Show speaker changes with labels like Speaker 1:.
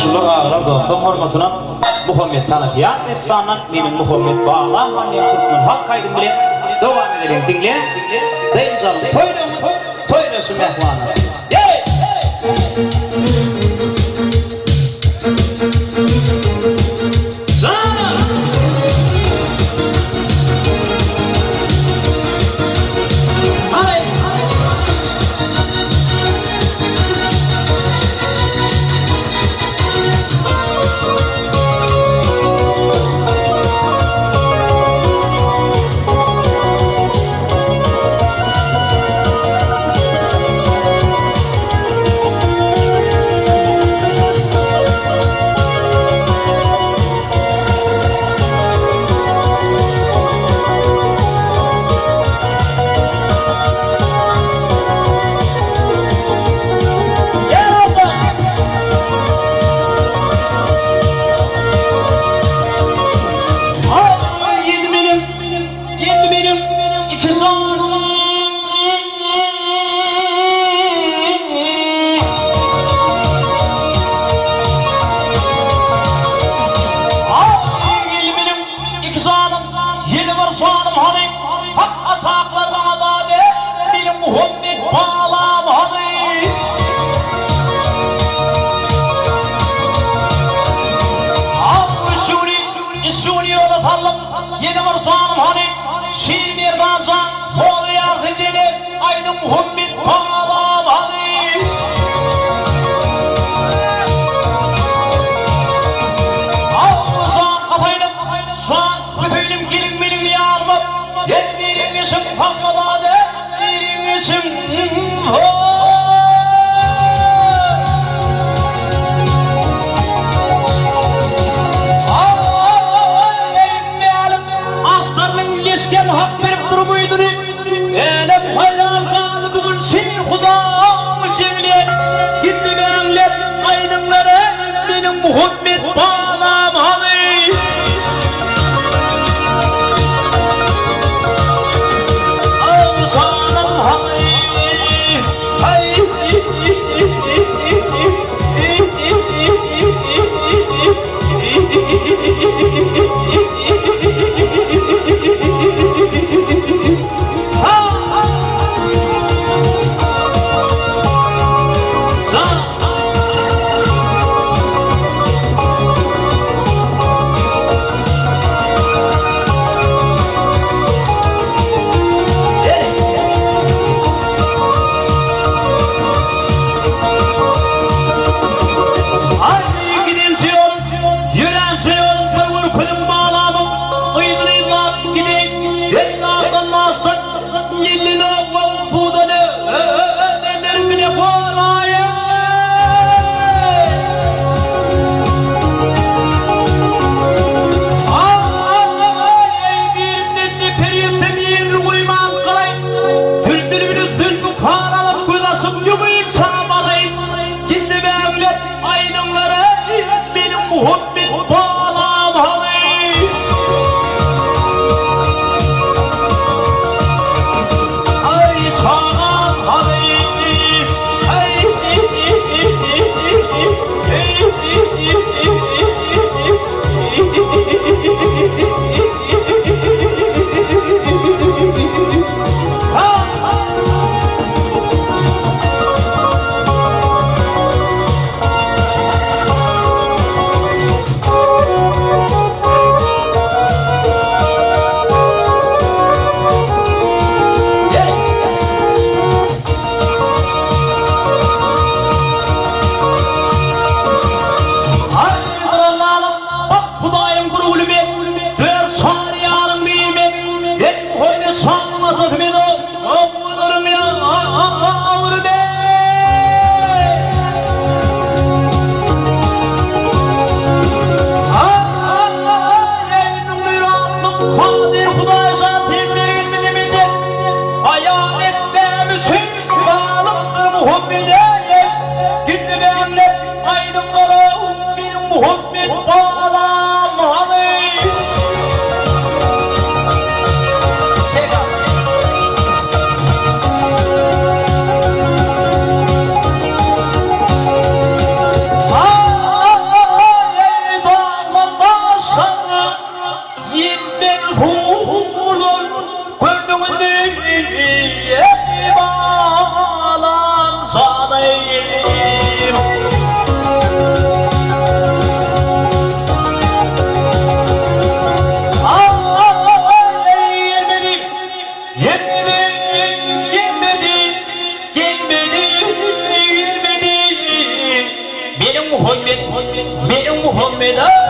Speaker 1: Ağlar dostum hormatına Muhammed tanıpiyat insanlar benim Muhammed balam hany turkmen halk aydymy devam edelim dinle deyincanım toylasın mehmanı Yeni varsanım hani şiir dansa oraya gidilir aydım Muhammed balam hani Ağzısan kafaydım soğan bütüydüm gelin benim yanıma Yer birin isim kalkmadı de birin isim hak verip durmuydun elem hayran kaldı bugün şiir kudamı şevliye gitti benler aydınlara benim Muhammed balam hani ağzanım hani hay
Speaker 2: Muhammed